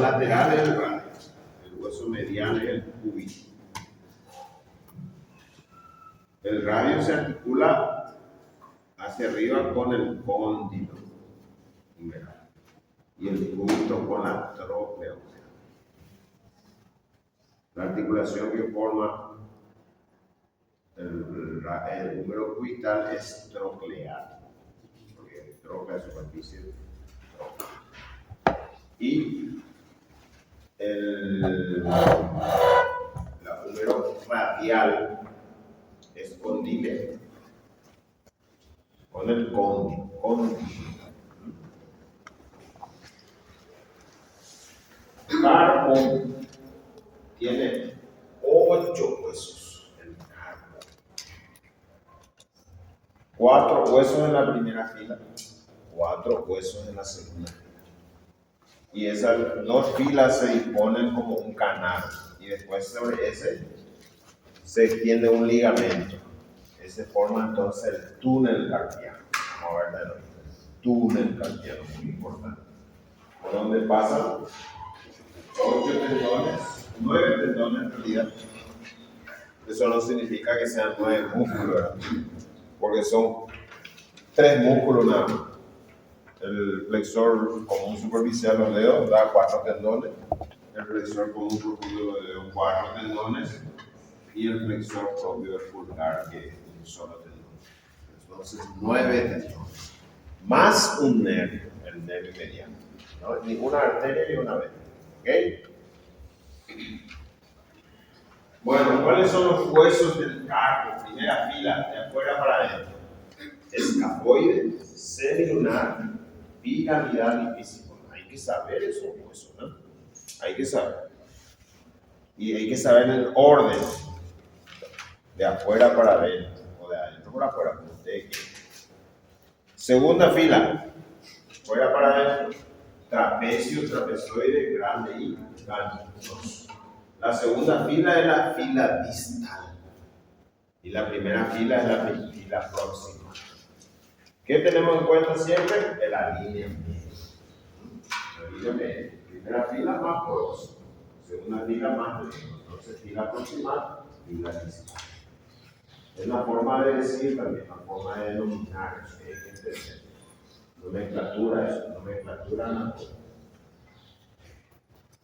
lateral es el radio, el hueso medial es el cúbito. El radio se articula hacia arriba con el cóndilo y el cúbito con la tróclea. La articulación que forma el húmero cubital es troclear, porque troclea es superficie. Y el húmero radial es condyle, con el cóndilo. Carpo tiene 8 huesos. El carpo. 4 huesos en la primera fila, 4 huesos en la segunda fila. Y esas 2 filas se disponen como un canal. Y después sobre ese se extiende un ligamento. Ese forma entonces el túnel carpiano. Vamos a ver de nuevo. Túnel carpiano, muy importante. Por donde pasan 8 tendones, 9 tendones en realidad. Eso no significa que sean 9 músculos, ¿verdad? Porque son 3 músculos nada más. El flexor común superficial de los dedos da 4 tendones. El flexor común profundo de los dedos 4 tendones. Y el flexor propio del pulgar que es un solo tendón. Entonces 9 tendones. Más un nervio, el nervio mediano. ¿No? Ninguna arteria ni una vena. ¿Ok? Bueno, ¿cuáles son los huesos del carpo? Primera fila, de afuera para adentro. Escafoide, semilunar, piramidal y físico. Hay que saber esos huesos, ¿no? Hay que saber. Y hay que saber el orden. De afuera para adentro, o de adentro para afuera, como ustedes quieran. Segunda fila, fuera para adentro, trapecio, trapezoide, grande y ganoso. La segunda fila es la fila distal. Y la primera fila es la fila próxima. ¿Qué tenemos en cuenta siempre? La línea media. La línea media. Primera fila más próxima. Segunda fila más lejos. Entonces, fila proximal, fila distal. Es una forma de decir también, una forma de denominar. Hay que entender. Nomenclatura es nomenclatura anatómica.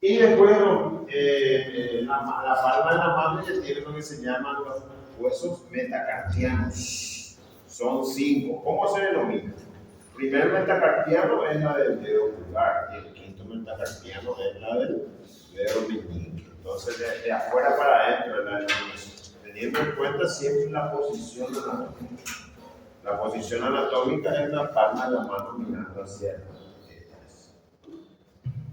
Y después, la palma de la mano que tiene lo que se llaman los huesos metacarpianos. Son 5. ¿Cómo se denomina? El primer metacarpiano es la del dedo pulgar y el quinto metacarpiano es la del dedo meñique. Entonces, de afuera para adentro es la denominación. Teniendo en cuenta siempre la posición anatómica. La posición anatómica es la palma de la mano mirando hacia el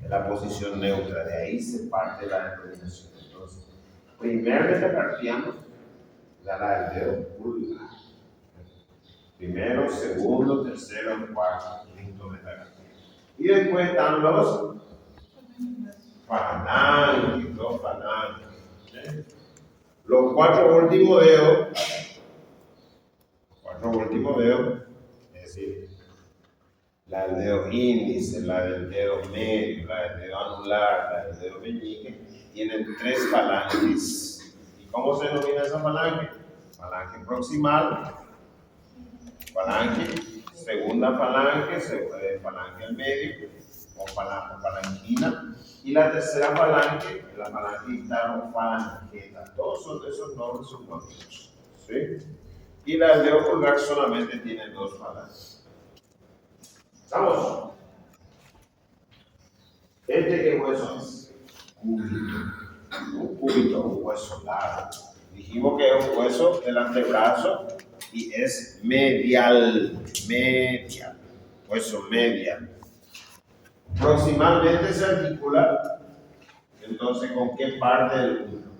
es la posición neutra, de ahí se parte la denominación. Entonces, primer metacarpiano, la del dedo pulgar. Primero, segundo, tercero, cuarto, quinto metacarpiano. Y después están los falanges, los falanges. ¿Sí? Los 4 últimos dedos, es decir, la del dedo índice, la del dedo medio, la del dedo anular, la del dedo meñique, tienen 3 falanges. ¿Y cómo se denomina esa falange? Falange proximal, falange, segunda falange, falange al medio, o falangina, y la tercera falange, la falange distal o falangeta. Todos esos nombres son nómicos. ¿Sí? Y la del dedo pulgar solamente tiene 2 falanges. ¿Estamos? ¿Qué hueso es? Cúbito. Un cúbito, un hueso largo. Dijimos que es un hueso del antebrazo y es medial. Hueso medial. Proximalmente se articula, entonces, ¿con qué parte del húmero?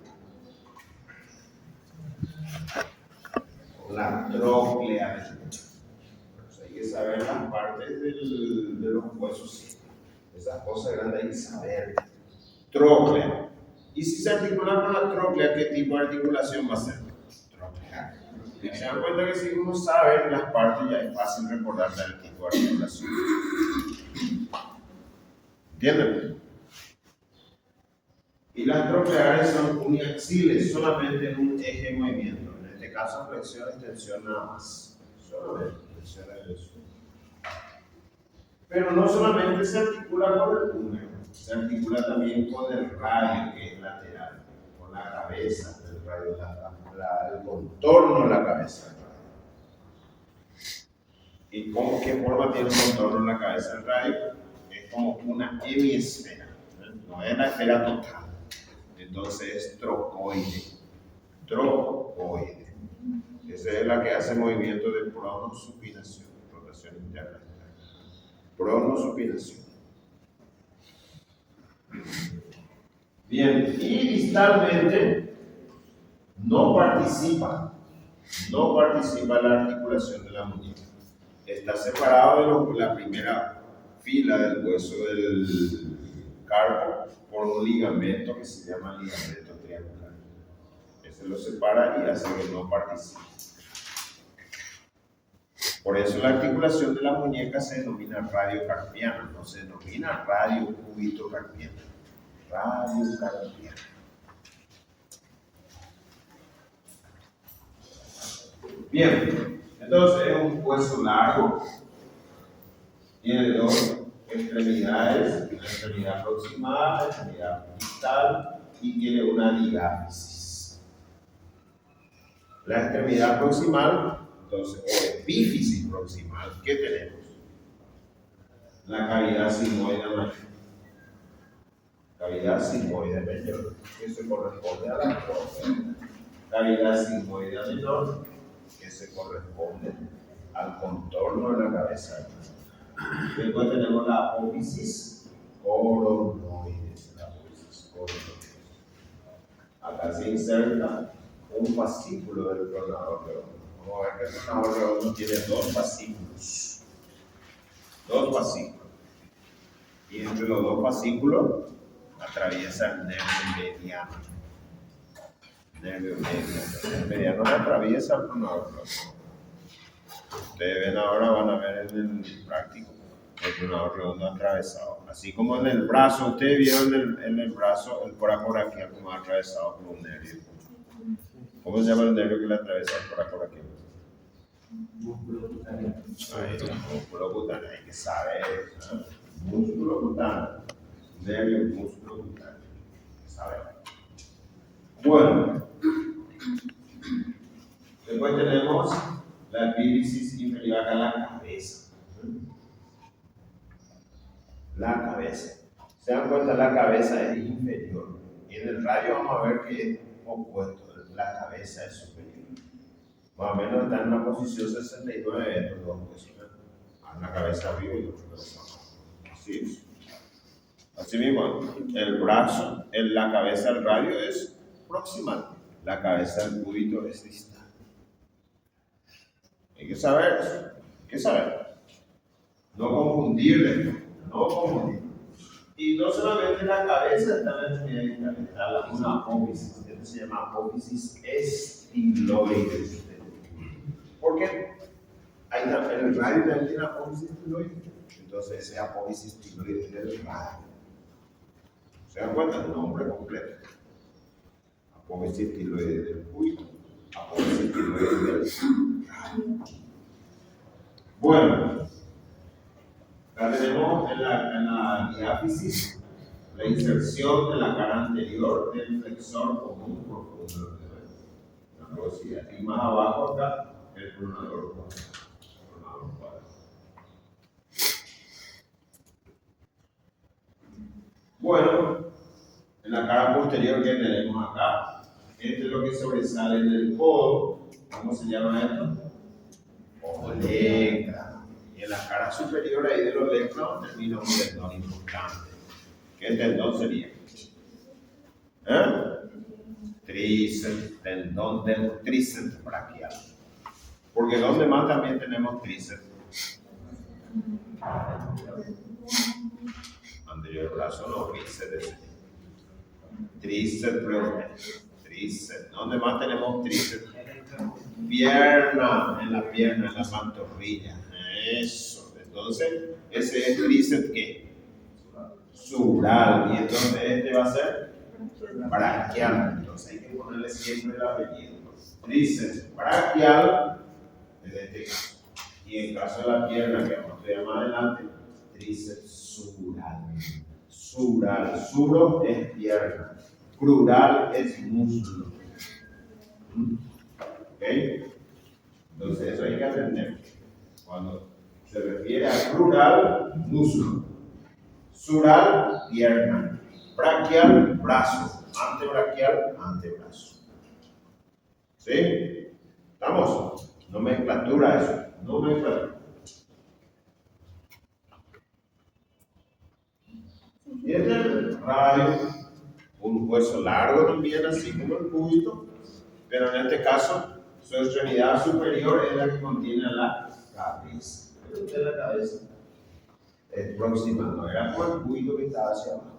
Con la tróclea. Hay que saber las partes de los huesos. Esas cosas grandes hay que saber. Tróclea. Y si se articula con la tróclea, ¿qué tipo de articulación va a ser? Tróclea. Y se dan cuenta que si uno sabe las partes, ya es fácil recordar el tipo de articulación. ¿Entienden? Y las trocleares son uniaxiles, solamente en un eje de movimiento. En este caso, flexión, extensión nada más. Solamente flexión, extensión. Pero no solamente se articula con el túnel, se articula también con el radio, que es lateral, con la cabeza del radio, el contorno de la cabeza del radio. ¿Y qué forma tiene el contorno de la cabeza del radio? Es como una hemisfera, no es la esfera total. Entonces es trocoide. Trocoide. Esa es la que hace movimiento de pronosupinación, rotación interna. Pronosupinación. Bien, y distalmente no participa la articulación de la muñeca. Está separado de la primera fila del hueso del carpo por un ligamento que se llama ligamento triangular. Ese lo separa y hace que no participe. Por eso la articulación de la muñeca se denomina radiocarpiana, no se denomina radiocúbito-carpiana. Radiocarpiana. Bien, entonces es un hueso largo, tiene dos extremidades, la extremidad proximal, la extremidad distal y tiene una diáfisis. La extremidad proximal, entonces, o epífisis proximal, ¿qué tenemos? La cavidad sigmoide mayor. Cavidad sigmoide mayor, que se corresponde a la próstata. Cavidad sigmoide menor, que se corresponde al contorno de la cabeza. Después tenemos la apófisis coronoide. Acá se inserta un fascículo del pronador redondo. Vamos a ver que el pronador redondo tiene dos fascículos. Dos fascículos. Y entre los dos fascículos atraviesa el nervio mediano. Nervio mediano. El mediano atraviesa el pronador redondo. Ustedes ven ahora, van a ver en el práctico el pronador redondo atravesado. Así como en el brazo, ustedes vieron en el brazo el coracoraquial como atravesado por un nervio. ¿Cómo se llama el nervio que le atraviesa el coracoraquial? Músculo cutáneo. Músculo cutáneo, hay que saber. ¿No? Músculo cutáneo. Nervio, músculo cutáneo. Hay que saber. Bueno. Después tenemos la epífisis inferior acá en la cabeza. La cabeza. Se dan cuenta, la cabeza es inferior. Y en el radio vamos a ver que es opuesto. La cabeza es superior. Más o menos está en una posición 69 estos dos huesos. Una cabeza arriba y otra cabeza abajo. Así es. Así mismo, el brazo, la cabeza del radio es proximal. La cabeza del cúbito es distal. Hay que saber eso. Hay que saber. No confundirle. No confundir. Y no solamente la cabeza está en la extremidad distal, está una apófisis. Esto se llama apófisis estiloide. ¿Por qué? Ahí está, en el radio también tiene apófisis estiloide. Entonces, ese apófisis estiloide del radio. ¿Se dan cuenta? El nombre completo. Apófisis estiloide del cúbito. Apófisis estiloide del radio. Bueno. Acá tenemos en la diáfisis la inserción de la cara anterior del flexor común profundo. La velocidad. Y más abajo acá el pronador cuadrado. Bueno, en la cara posterior que tenemos acá, este es lo que sobresale del codo. ¿Cómo se llama esto? Olecra. Y en la cara superior ahí del olecra termina un tendón importante. ¿Qué tendón sería? Tríceps, tendón del tríceps braquial. Porque ¿dónde más también tenemos tríceps? Anterior brazo, no, bíceps. Tríceps, tríceps. ¿Dónde más tenemos tríceps? Pierna, en la pantorrilla. Eso. Entonces, ese es tríceps ¿qué? Sural. Y entonces este va a ser braquial. Entonces hay que ponerle siempre el apellido. Tríceps braquial, en este caso. Y en caso de la pierna, que vamos a ver más adelante, tríceps sural. Sural. Suro es pierna. Crural es músculo. ¿Ok? Entonces eso hay que aprender. Cuando se refiere a crural, músculo. Sural, pierna. Braquial, brazo. Antebraquial, antebrazo. ¿Sí? ¿Estamos? Nomenclatura eso. Nomenclatura. Y este es el radio, un hueso largo también, así como el cúbito, pero en este caso su extremidad superior es la que contiene la cabeza. ¿Pero qué es la cabeza? Es próxima, no era como el cúbito que estaba hacia abajo.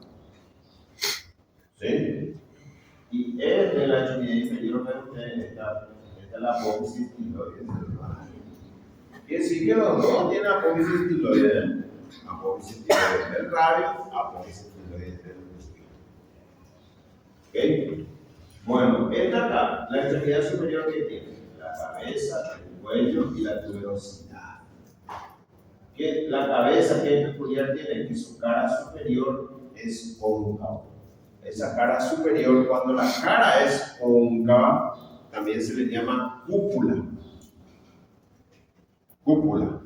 ¿Sí? Y es la extremidad inferior de ustedes, esta es la apófisis tiloides. Quiere decir que los dos tienen apófisis tiloides. Apófisis tiloides del radio, apófisis tiloides del músculo. ¿Ok? Bueno, esta acá, la extremidad superior que tiene, la cabeza, el cuello y la tuberosidad. Que la cabeza, que es peculiar, tiene que su cara superior es cóncava. Esa cara superior, cuando la cara es cóncava, también se le llama cúpula. Cúpula.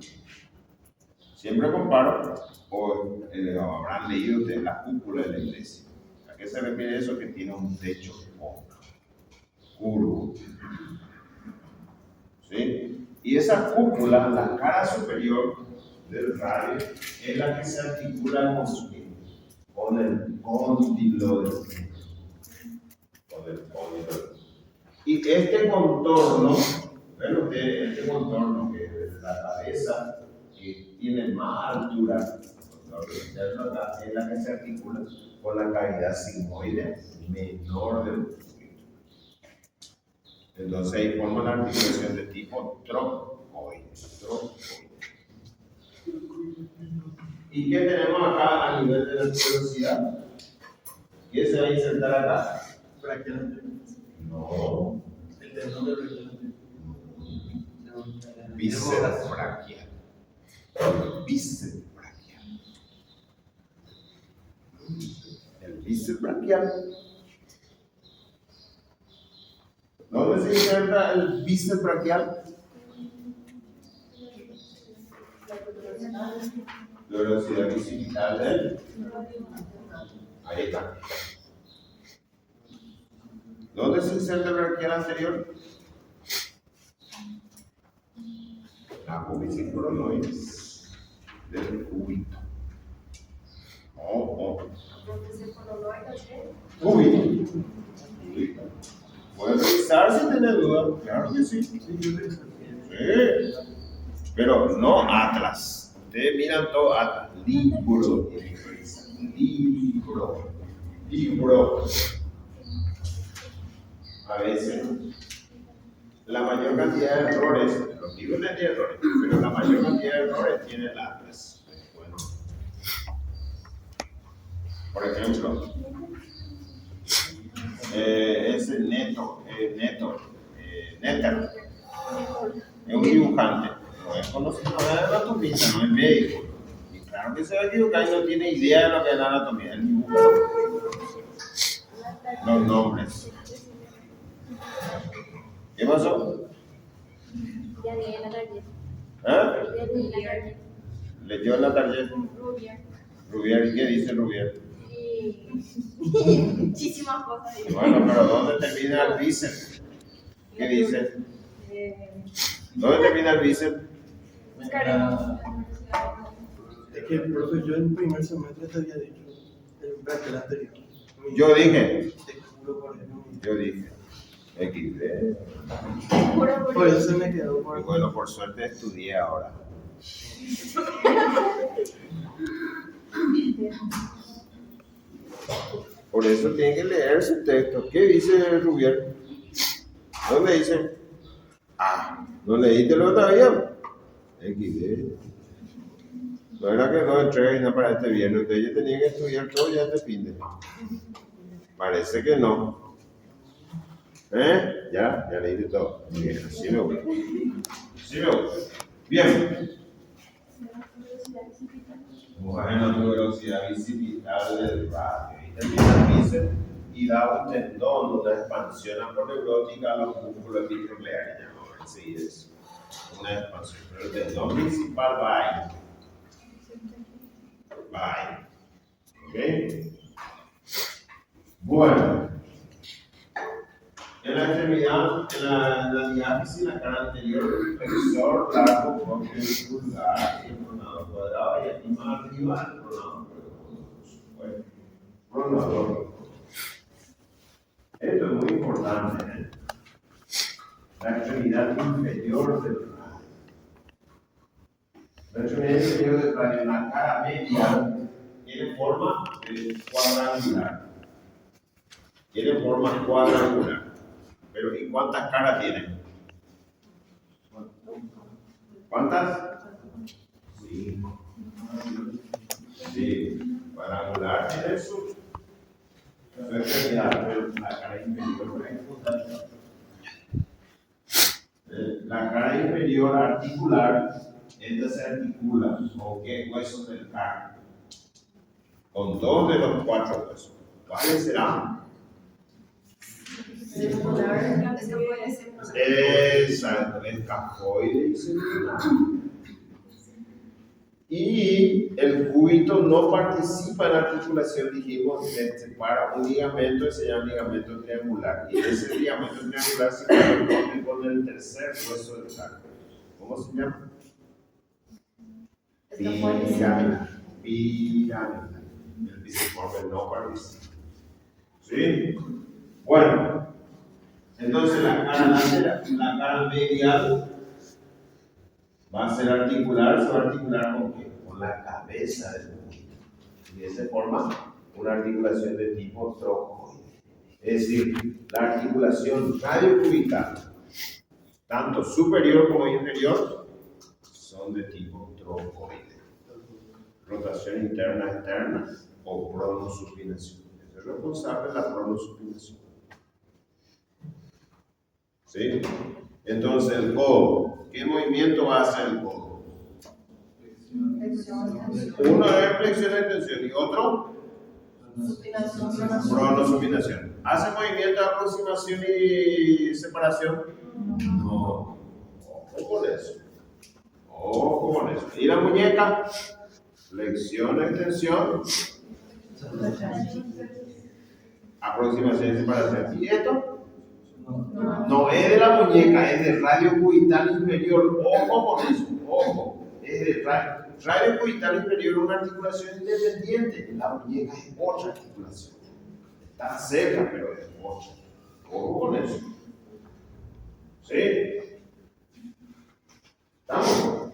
Siempre comparo, o habrán leído ustedes la cúpula de la iglesia. ¿A qué se refiere eso? Que tiene un techo cóncavo, curvo. ¿Sí? Y esa cúpula, la cara superior del radio, es la que se articula con el cóndilo del centro. Y este contorno, ven ustedes, este contorno que es la cabeza, que tiene más altura, es la que se articula con la cavidad sigmoide menor del músculo. Entonces ahí forma la articulación de tipo trocoide. ¿Y qué tenemos acá a nivel de la tuberosidad? ¿Qué se va a insertar acá? Braquial. No. El tendón de braquial. Bíceps braquial. Bíceps braquial. El bíceps braquial. ¿Dónde se inserta el bíceps braquial? Tuberosidad bicipital del. Ahí está. ¿Dónde se inserta el braquial anterior? La apófisis coronoides del cúbito. Cúbito. ¿Puedes revisar si tienes duda? Claro que sí. Sí. Pero no atlas. Ustedes miran todo atlas. Libro. A veces, la mayor cantidad de errores, los libros no tienen errores, pero la mayor cantidad de errores tiene el atlas. Bueno. Por ejemplo, ese Neto, Netter, es un dibujante, no es conocido, no es anatomista, no es médico. Y claro que se va a equivocar y no tiene idea de lo que es la anatomía, él dibuja los nombres. ¿Qué pasó? Ya leí en la tarjeta. ¿Ah? Ya leí en la tarjeta. ¿Leyó en la tarjeta? Rubier, ¿y qué dice Rubier? Muchísimas cosas. Bueno, pero ¿dónde termina el bíceps? ¿Qué dice? ¿Dónde termina el bíceps? Es que el profe, yo en primer semestre te había dicho el braquial anterior. Yo dije. Te juro por Dios. Yo dije. XD. Por eso se me quedó Y por. bueno, por suerte estudié ahora. Por eso tienen que leer su texto. ¿Qué dice Rubier? ¿Dónde dice? Ah, ¿no leíste lo todavía? XD. No era que no entregué nada para este viernes. Ustedes ya tenían que estudiar todo ya este fin de. Parece que no. Ya leíste todo. Bien, así me gusta. Así me gusta. Bien. Bueno, tu velocidad bicipital del radio. Y también dice, y da un tendón, una expansión aponeurótica a los músculos epicondriales. Ya vamos a seguir eso. Una expansión. Pero el tendón principal va ahí. Va ahí. ¿Ok? Bueno. En la extremidad, en la diáfisis, la cara anterior del flexor largo, pulgar, y el pronador cuadrado, y aquí más arriba el pronador. Bueno, pronador. Esto es muy importante. La extremidad inferior del radio. La extremidad inferior del radio, la cara media, tiene forma cuadrangular. Tiene forma cuadrangular. Pero ¿y cuántas caras tiene? ¿Cuántas? Cinco. Sí, cuadrangular tiene su extremidad, pero la cara inferior es importante. La cara inferior articular, esta se articula con qué huesos del carpo. Con 2 de los 4 huesos. ¿Cuáles serán? Exacto, el escafoide y celular. Y el cúbito no participa en la articulación, dijimos, se separa un ligamento y se llama ligamento triangular. Y ese ligamento triangular se corresponde con el tercer hueso del carpo. ¿Cómo se llama? Pirámide. Pirámide. El biciforme no participa. ¿Sí? Bueno. Entonces la cara medial va a ser articular, se va a articular ¿con qué? Con la cabeza del cúbito. Y de esa forma, una articulación de tipo trocoide. Es decir, la articulación radiocubital, tanto superior como inferior, son de tipo trocoide. Rotación interna externa o pronosupinación. Es responsable de la pronosupinación. ¿Sí? Entonces el codo, ¿qué movimiento va a hacer el codo? Uno es flexión y extensión y otro pronosupinación. ¿Hace movimiento de aproximación y separación? No. Ojo con eso. Ojo con eso. ¿Y la muñeca? Flexión, extensión, aproximación y separación. ¿Y esto? No es de la muñeca, es del radio cubital inferior. Ojo con eso, ojo. Es del radio cubital inferior, una articulación independiente. La muñeca es otra articulación. Está cerca, pero es otra. Ojo con eso. ¿Sí? ¿Estamos?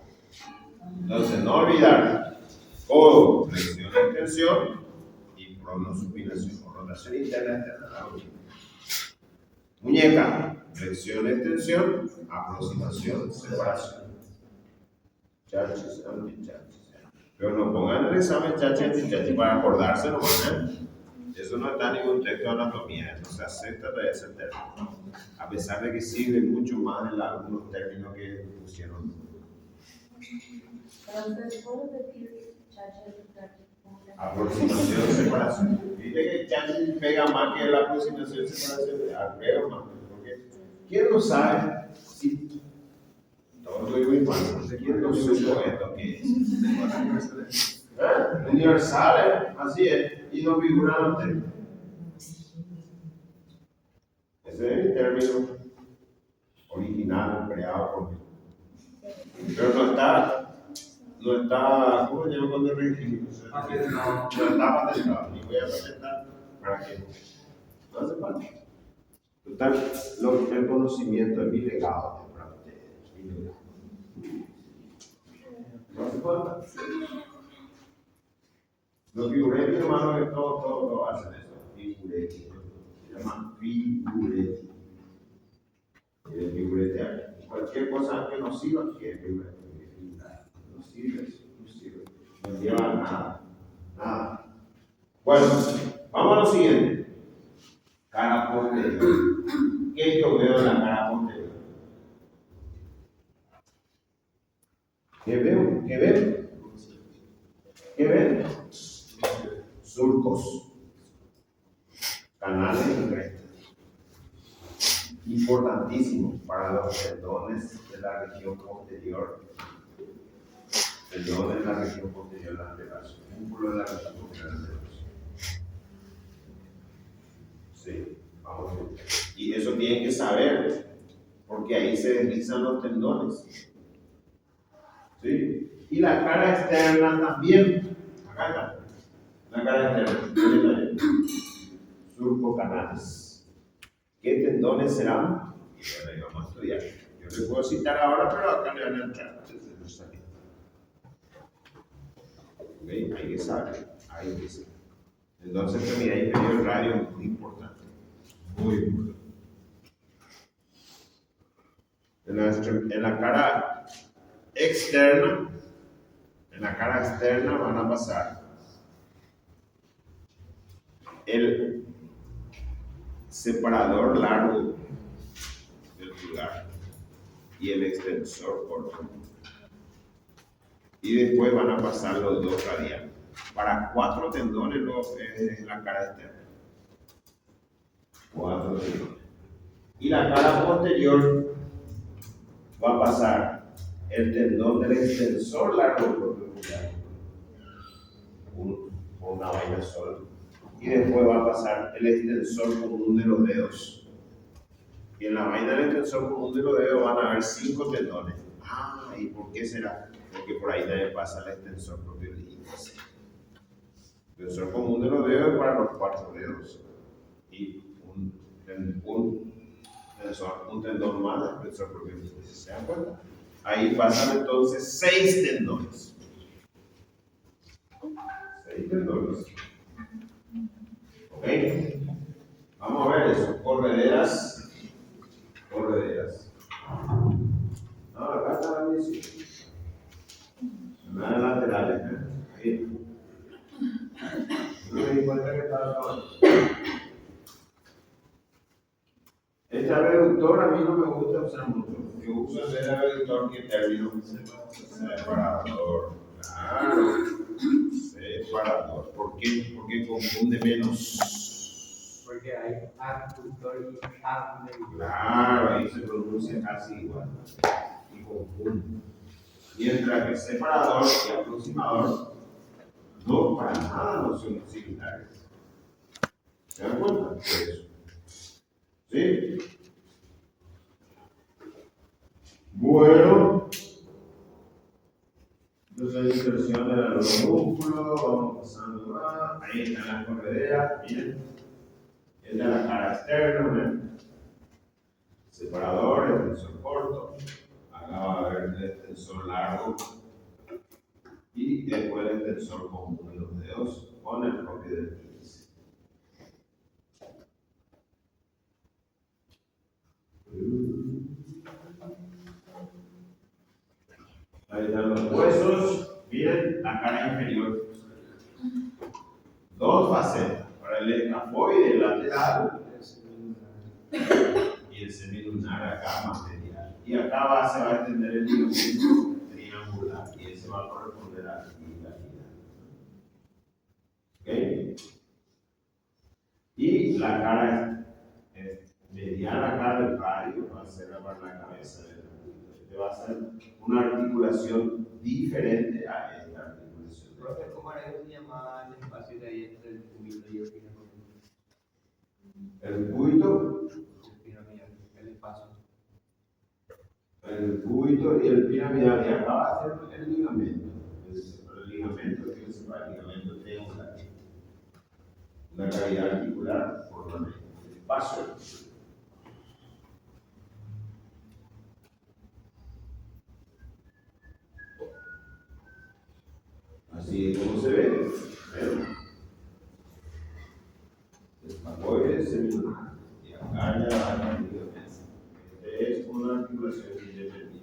Entonces, no olvidar. Codo, flexión, extensión y pronosupinación. Rotación interna externa. La muñeca, flexión, extensión, aproximación, separación. Chachis, antichachis. Pero no pongan el examen chachi, antichachi para acordarse nomás, Eso no está en ningún texto de anatomía, eso se acepta de ese término. A pesar de que sirve mucho más en algunos términos que pusieron. Aproximación, separación. Dice que chachi pega más que la aproximación, separación. Pega más. ¿Quién no sabe si todo lo digo igual? ¿Quién no supo esto que es? Universal, así es, y no figurante. Ese es el término original creado por mí. Pero no está, ¿cómo se llama cuando regimos? No está patentado, ni voy a patentar para que no hace falta. Total, el conocimiento es mi legado para ustedes. Mi legado. No hace falta. Los figuretti, hermano, que todos hacen eso. Figuretti. Se llama figuretti. El figuretti. Cualquier cosa que nos sirva, quiere figuretti. No sirve eso, no sirve. No lleva nada. Nada. Bueno, vamos a lo siguiente. posterior. ¿Qué yo veo en la cara posterior? ¿Qué veo? ¿Qué veo? ¿Qué ven? Surcos, canales y crestas. Importantísimo para los tendones de la región posterior. Tendones de la región posterior del antebrazo. Músculo de la región posterior del antebrazo. Sí, vamos a ver. Y eso tienen que saber, porque ahí se deslizan los tendones. ¿Sí? Y la cara externa también. Acá está. La cara externa. Surco canales. ¿Qué tendones serán? Y bueno, ahí vamos a estudiar. Yo les puedo citar ahora, pero acá le van a entrar. ¿Ok? Hay que saber. Hay que saber. Entonces, extremidad inferior radio es muy importante. Muy importante. En la cara externa, van a pasar el separador largo del pulgar y el extensor corto. Y después van a pasar los dos radiales. Para 4 tendones en la cara externa. 4 tendones. Y la cara posterior va a pasar el tendón del extensor largo del pulgar. Una vaina sola. Y después va a pasar el extensor común de los dedos. Y en la vaina del extensor común de los dedos van a haber 5 tendones. Ah, ¿y por qué será? Porque por ahí también pasa el extensor propio del índice. El extensor común de los dedos es para los 4 dedos. Y un tendón más del extensor propio del índice. ¿Se dan cuenta? Ahí pasan entonces 6 tendones. 6 tendones. ¿Ok? Vamos a ver eso. Correderas. No, acá está la bici. Nada laterales, Ahí. No me di cuenta que estaba acá. Este reductor a mí no me gusta usar mucho. Yo uso el reductor que término separador. Claro. Separador. ¿Por qué? Porque confunde menos. Porque hay abductor y abductor. Claro, ahí se pronuncia casi igual. Y confunde. Mientras que separador y aproximador no para nada no son similares. ¿Se dan cuenta de eso? ¿Sí? Bueno, entonces inserción de la músculo, vamos pasando más. Ahí están las correderas, miren. Esta es la cara externa, ¿ven? Separador, extensor corto. Acá va a haber el extensor largo. Y después el extensor común de los dedos con el propio del índice. Ahí están los huesos. Miren la cara inferior. 2 facetas. Para el escafoide lateral y el semilunar acá más medial. Y acá se va a extender el ligamento triangular y ese va a corresponder a la ¿ok? Y la cara medial acá del radio va a ser para la cabeza del adulto. Este va a ser una articulación diferente a esta articulación. Profe, ¿cómo era que se llamaba el espacio de ahí entre el cúbito y el piramidal? El cúbito, El espacio. el cúbito y el piramidal, y acá va a ser el ligamento. El ligamento, fíjense, el ligamento triangular. Una cavidad articular por la mente. El espacio. Así es como se ve. Escafoide semilunar. Y acá ya va a el ligamento. Este es una articulación independiente.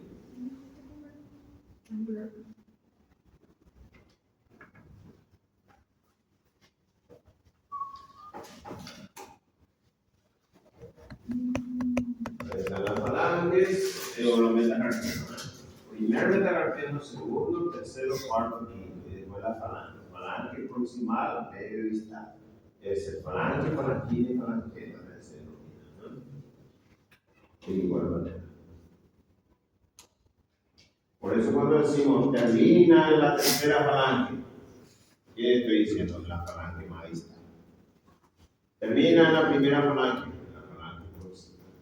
es los metacarpianos. Primer metacarpiano, segundo, tercero, cuarto, quinto. Y después la falange. Falange proximal, medio distal. Es el falange, falanquina y falanqueta. Se denomina, ¿no? De igual manera. Por eso cuando decimos termina en la tercera falange, ¿qué estoy diciendo? La falange más distal. Termina en la primera falange, la falange proximal.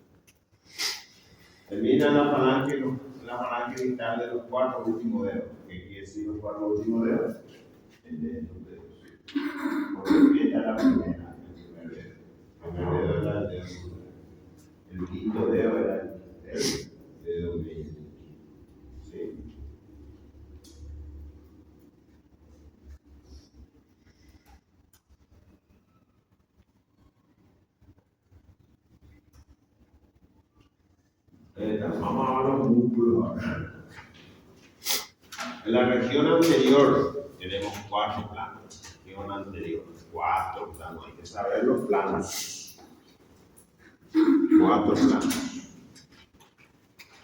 Termina en la falange distal de los cuatro últimos dedos. ¿Qué quiere decir los cuatro últimos dedos? El dedo, los dedos. Porque esta es la primera, el primer dedo. El primer dedo era el dedo pulgar. El quinto dedo era el dedo medio. ¿Sí? Vamos a ver los músculos ahora. En la región anterior tenemos cuatro planos. Región anterior, cuatro planos. Hay que saber los planos. Cuatro planos.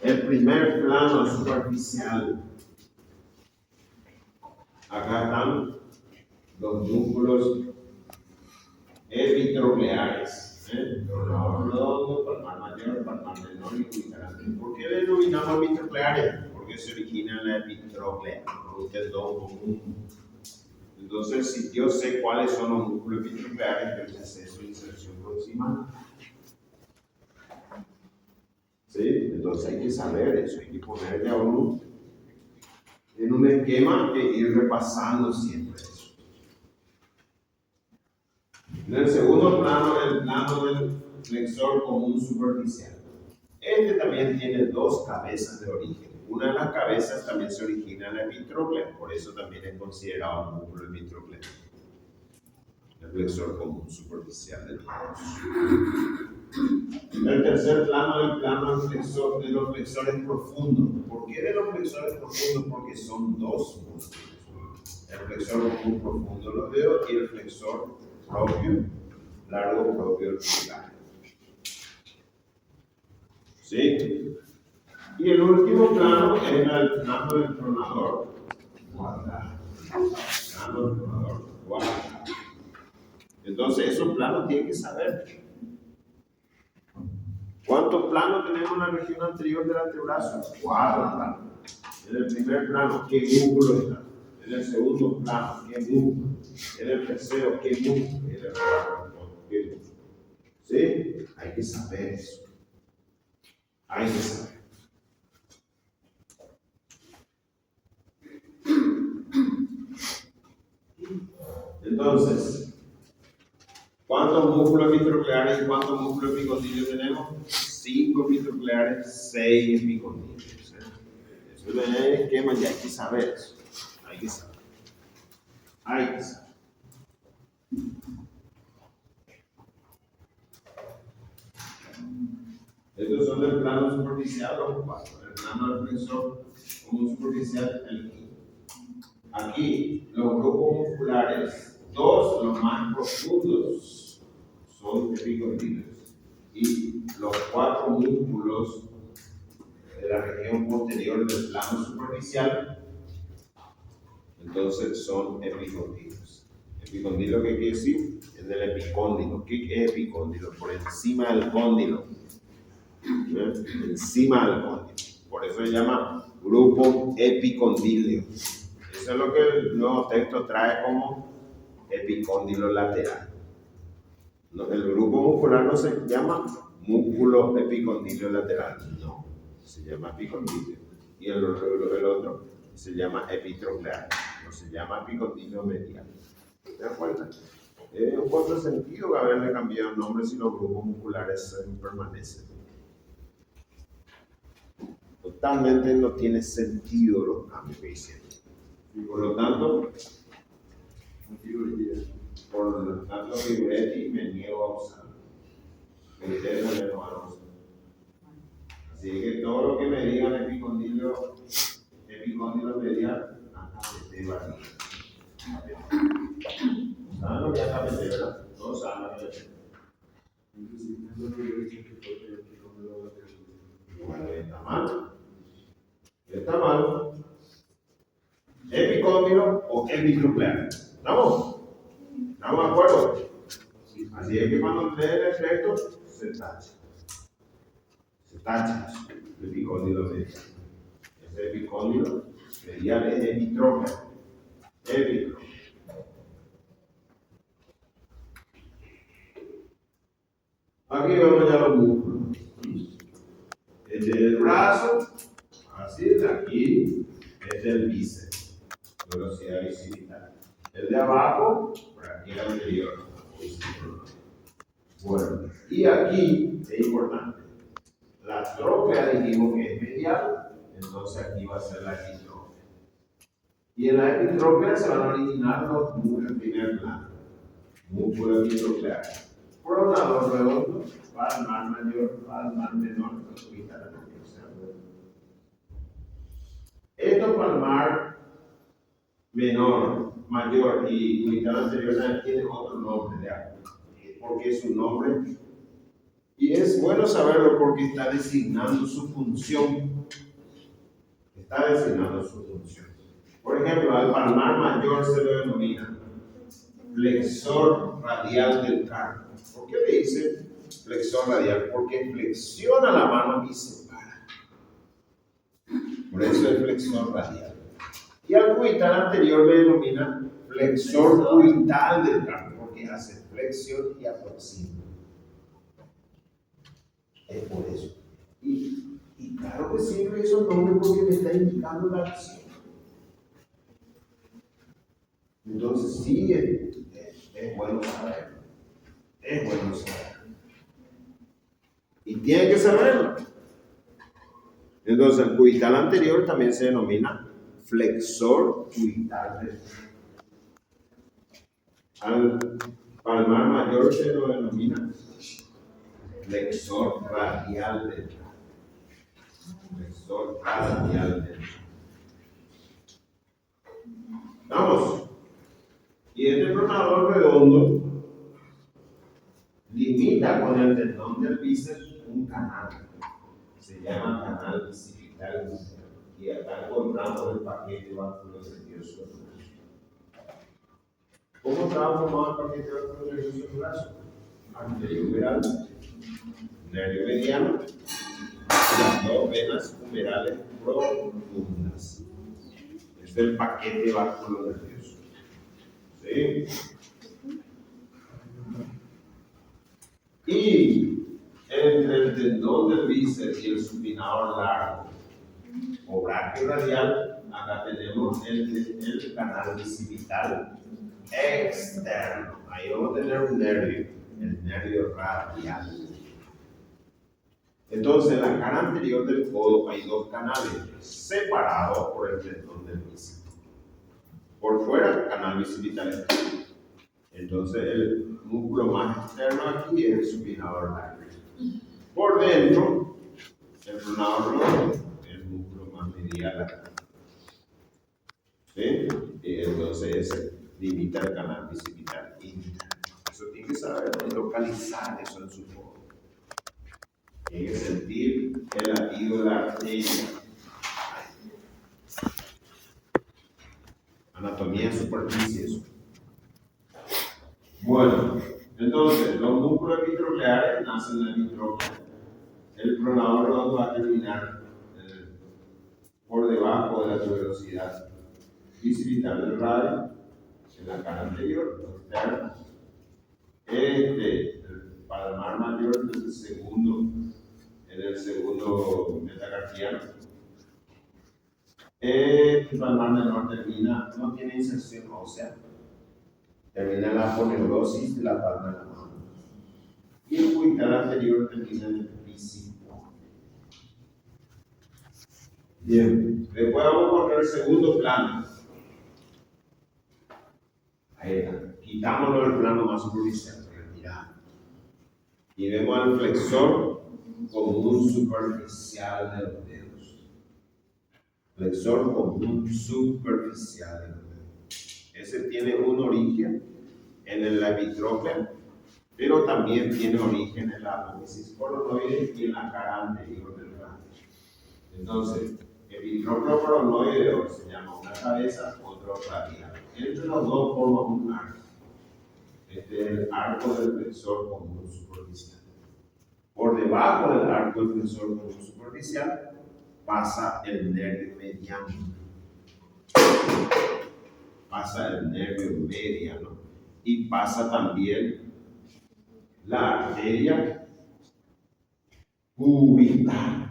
El primer plano superficial. Acá están los músculos epitrocleares. Tronador redondo, palmar mayor, palmar menor y cubital. ¿Por qué denominamos epitrocleares? Porque se origina en la epitróclea, produce el don común. Entonces, si yo sé cuáles son los músculos epitrocleares, yo sé su inserción proximal. ¿Sí? Entonces hay que saber eso, hay que ponerle a uno en un esquema e ir repasando siempre eso. En el segundo plano, el plano del flexor común superficial. Este también tiene dos cabezas de origen. Una de las cabezas también se origina en la epitróclea, por eso también es considerado un músculo epitrócleo. El flexor común superficial del codo. El tercer plano, el plano del flexor, de los flexores profundos. ¿Por qué de los flexores profundos? Porque son dos músculos. El flexor común profundo los dedos y el flexor propio, largo propio del pulgar. ¿Sí? Y el último plano es el plano del tronador cuadrado. Plano del tronador cuadrado. Entonces, esos planos tienen que saber. ¿Cuántos planos tenemos en la región anterior del antebrazo? 4 planos. En el primer plano, ¿qué músculo está? En el segundo plano, ¿qué músculo? En el tercero, ¿qué músculo? En el cuarto, ¿qué músculo? ¿Sí? Hay que saber eso. Hay que saber. Entonces, ¿cuántos músculos epitrocleares y cuántos músculos epicondilios tenemos? 5 epitrocleares, 6 epicondilios. Eso es el esquema y hay que saber eso. Hay que saber. Hay que saber. Estos son el plano superficial, los 4. El plano del flexor común superficial, el 5. Aquí, los grupos musculares, los más profundos, son epicondilios. Y los 4 músculos de la región posterior del plano superficial, entonces son epicondilios. ¿Epicondilo qué quiere decir? Es del epicóndilo. ¿Qué es epicóndilo? Por encima del cóndilo. Encima del cóndilo. Por eso se llama grupo epicondilio. Eso es lo que el nuevo texto trae como epicóndilo lateral. El grupo muscular no se llama músculo epicondilio lateral, no, se llama epicondilio. Y el otro se llama epitroclear, no se llama epicondilio medial. ¿Te das cuenta? Es un contrasentido haberle cambiado el nombre si los grupos musculares permanecen. Totalmente no tiene sentido los cambios que hicieron. Y por lo tanto, Fibretti me niego a usarlo. Ustedes también lo van a usar. Así que todo lo que me digan epicondilo medial, AKPT barriga. ¿Saben lo que es AKPT, verdad? Todos saben AKPT. Bueno, mal. Está mal. Epicóndilo o epitruclear. ¿Estamos? ¿Estamos de acuerdo? Así es que cuando lee el efecto, se tacha. Se tacha. El epicóndilo de ese epicóndilo sería el epitrócleo. Epitrócleo. Aquí vemos ya los músculos. Este es el brazo, así de aquí, este es el bíceps, velocidad bicipital. El de abajo, por aquí el anterior. Bueno, y aquí es importante. La tróclea dijimos que es medial, entonces aquí va a ser la epitróclea. Y en la epitróclea se van a originar los músculos en primer plano. Músculo epitrócleo. Pronador redondo, palmar mayor, palmar menor, orbital anterior. Esto palmar menor, mayor y orbital anterior tiene otro nombre de algo, porque es un nombre. Y es bueno saberlo porque está designando su función. Está designando su función. Por ejemplo, al palmar mayor se lo denomina flexor radial del carpo. ¿Por qué le dice flexor radial? Porque flexiona la mano y se para. Por eso es flexor radial. Y al cubital anterior le denomina flexor cubital del carpo, porque hace flexión y aproxima. Es por eso. Y claro que siempre esos nombres porque me está indicando la acción. Entonces sí, es bueno saberlo. Es bueno saberlo. Y tiene que saberlo. Entonces el cubital anterior también se denomina flexor cubital del carpo. Al palmar mayor se lo denomina flexor radial del carpo. Flexor radial del carpo. Vamos. Y este pronador redondo limita con el tendón del bíceps un canal. Se llama canal bicipital. Y acá encontramos el paquete vasculosencioso del brazo. ¿Cómo está formado el paquete vasculosencioso del brazo? Anterior humeral, nervio mediano y las dos venas humerales profundas. Es el paquete vasculosencioso. ¿Sí? Y entre el tendón del bíceps y el supinador largo o braquio radial, acá tenemos el canal bicipital externo. Ahí vamos a tener un nervio, el nervio radial. Entonces, en la cara anterior del codo hay dos canales separados por el tendón del bíceps. Por fuera, canal bicipital externo. Entonces, el músculo más externo aquí es el supinador largo. Por dentro, el pronador redondo, el músculo más medial acá. ¿Sí? Y entonces ese limita el canal bicipital interno. Eso tiene que saber localizar eso en su codo. Tiene que sentir el latido de la arteria. Anatomía en superficie, eso. Bueno, entonces, los músculos epitrócleares nacen en la epitróclea. El pronador redondo va a terminar por debajo de la tuberosidad bicipital del radio, en la cara anterior, externa. El palmar mayor es el segundo metacarpiano. El palmar menor no tiene inserción ósea. Termina en la aponeurosis de la palma de la mano. Y el cubital anterior termina en el bíceps. Bien, después vamos a poner el segundo plano. Ahí está. Quitámoslo del plano más superficial, retirado. Y vemos al flexor común superficial de los dedos. Flexor común superficial de los dedos. Ese tiene un origen en la epitróclea, pero también tiene origen en la apófisis coronoide y en la cara anterior del radio. Entonces, epicrocronoideo se llama una cabeza, otro lateral. Entre los dos forman un arco. Este es el arco del flexor común superficial. Por debajo del arco del flexor común superficial pasa el nervio mediano. Pasa el nervio mediano y pasa también la arteria cubital.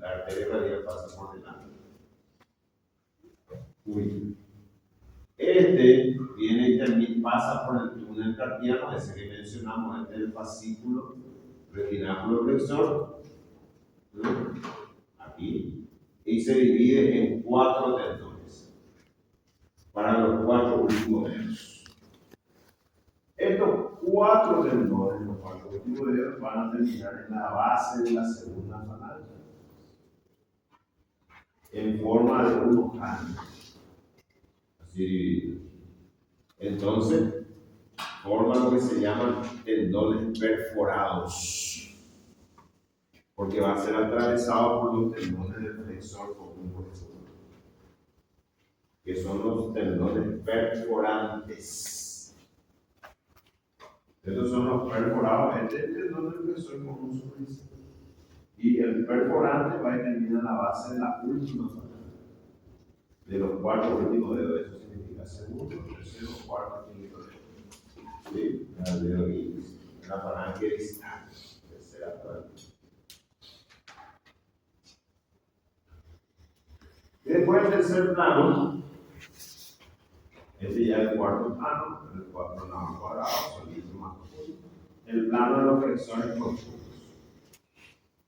La arteria radial pasa por delante. Este viene y pasa por el túnel carpiano, ese que mencionamos, este es el fascículo retináculo flexor, ¿no? Aquí, y se divide en 4 tendones para los 4 últimos dedos. Estos 4 tendones, los 4 últimos dedos, van a terminar en la base de la segunda falange, en forma de un ojal. Así. Entonces, forma lo que se llaman tendones perforados, porque va a ser atravesado por los tendones del flexor común, que son los tendones perforantes. Estos son los perforados, este es el tendón del flexor común superficial. Y el perforante va a terminar en la base de la última falange, de los 4 últimos dedos. Eso significa segundo, tercero, cuarto, quinto dedo. ¿Sí? El dedo índice, la falange distal, tercera falange. Después del tercer plano, este ya es el cuarto plano, el cuarto plano cuadrado, solito más profundo. El plano de los flexores profundos.